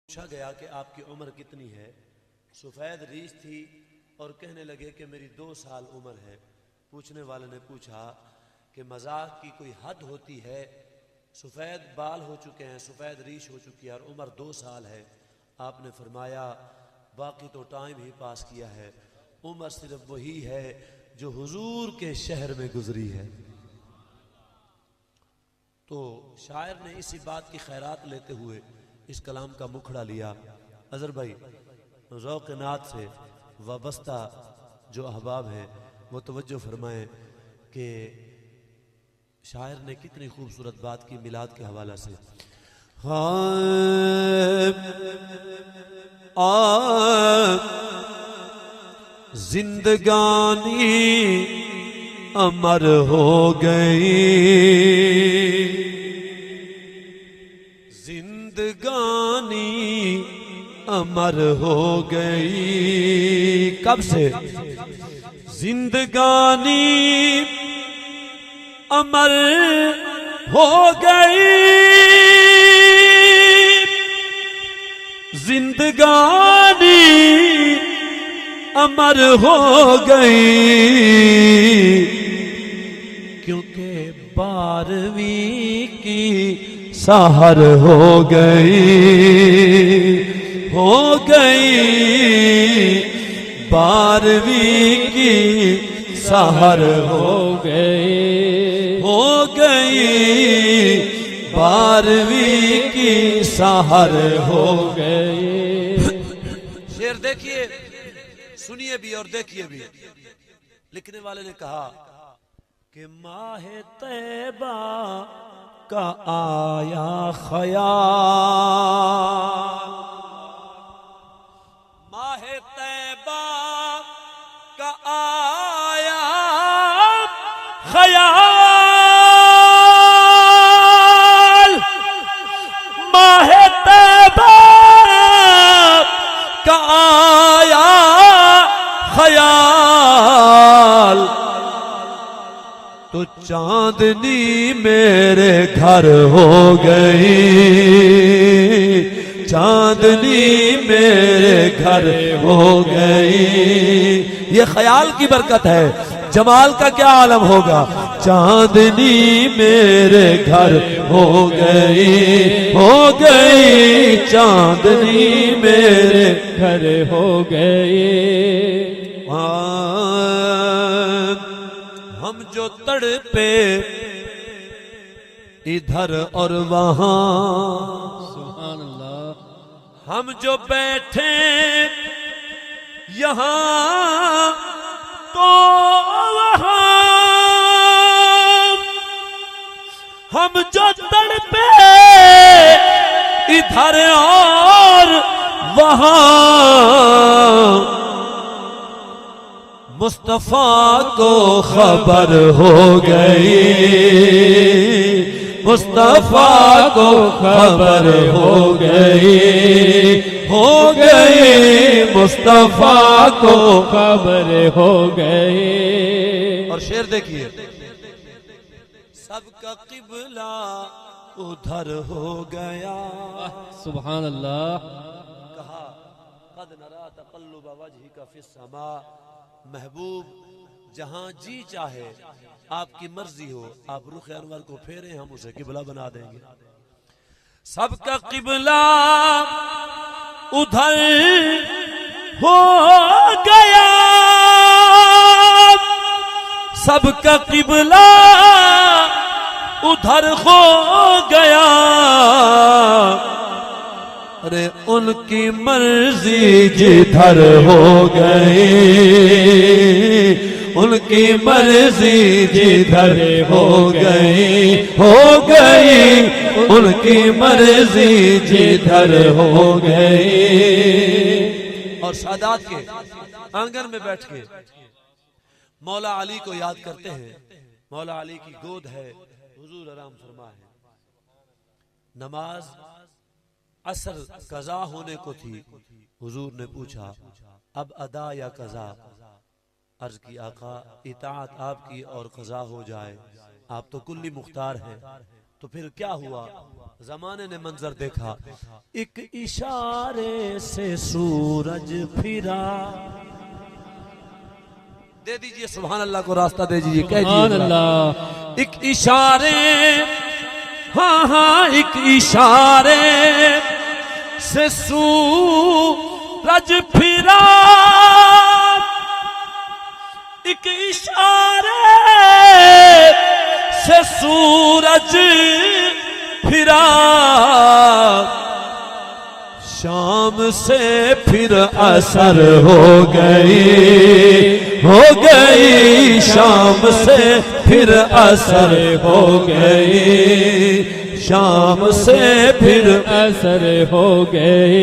پوچھا گیا کہ آپ کی عمر کتنی ہے؟ سفید ریش تھی اور کہنے لگے کہ میری 2 سال عمر ہے۔ پوچھنے والے نے پوچھا کہ مذاق کی کوئی حد ہوتی ہے؟ سفید بال ہو چکے ہیں، سفید ریش ہو چکی ہے اور عمر 2 سال ہے۔ آپ نے فرمایا باقی تو ٹائم ہی پاس کیا ہے، عمر صرف وہی ہے جو حضور کے شہر میں گزری ہے۔ تو شاعر نے اسی بات کی خیرات لیتے ہوئے اس کلام کا مکھڑا لیا۔ اظہر بھائی ذوق نعت سے وابستہ جو احباب ہیں وہ توجہ فرمائیں کہ شاعر نے کتنی خوبصورت بات کی میلاد کے حوالہ سے۔ زندگانی امر ہو گئی، زندگانی امر ہو گئی۔ کب سے؟ زندگانی امر ہو گئی، زندگانی امر ہو گئی، کیونکہ 12ویں کی سحر ہو گئی، ہو گئی 12ویں کی سحر ہو گئی، ہو گئی 12ویں کی سحر ہو گئی۔ شعر دیکھیے، سنیے بھی اور دیکھیے بھی۔ لکھنے والے نے کہا کہ ماہ طیبہ کا آیا خیال، ماہ طیبہ کا آیا خیال، ماہ طیبہ کا آیا خیال، تو چاندنی میرے گھر ہو گئی، چاندنی میرے گھر ہو گئی۔ یہ خیال کی برکت ہے، جمال کا کیا عالم ہوگا۔ چاندنی میرے گھر ہو گئی، ہو گئی چاندنی میرے گھر ہو گئی۔ ہم جو تڑپے ادھر اور وہاں، سبحان اللہ، ہم جو بیٹھے یہاں تو وہاں، ہم جو تڑپے ادھر اور وہاں، مصطفیٰ کو خبر ہو گئی، مصطفیٰ کو خبر ہو گئی، ہو گئی مصطفیٰ کو خبر ہو گئی۔ اور شعر دیکھیے، سب کا قبلہ ادھر ہو گیا، سبحان اللہ۔ کہا قد نرا تقلب وجهك فی السماء، محبوب جہاں جی چاہے آپ کی مرضی ہو آپ رخ انور کو پھیریں، ہم اسے قبلہ بنا دیں گے۔ سب کا قبلہ ادھر ہو گیا، سب کا قبلہ ادھر ہو گیا، ارے ان کی مرضی جدھر ہو گئی، ان کی مرضی جدھر ہو گئی، ہو گئی ان کی مرضی جدھر ہو گئی۔ اور سادات کے آنگن میں بیٹھ کے مولا علی کو یاد کرتے ہیں۔ مولا علی کی گود ہے، حضور آرام فرما ہے۔ نماز عصر قضا ہونے کو تھی، حضور نے پوچھا اب ادا یا قضا؟ عرض کی آقا اطاعت آپ کی اور قضا ہو جائے، آپ تو کلی مختار ہیں۔ تو پھر کیا ہوا؟ زمانے نے منظر دیکھا، ایک اشارے سے سورج پھرا. دے دیجئے سبحان اللہ کو راستہ دے دیجئے، کہہ سبحان دیجئے اللہ. ایک اشارے، ہاں ہاں ایک اشارے سے سورج پھرا، ایک اشارے سے سورج پھرا. شام سے پھر اثر ہو گئی، ہو گئی شام سے پھر اثر ہو گئی، شام سے پھر اثر ہو گئے.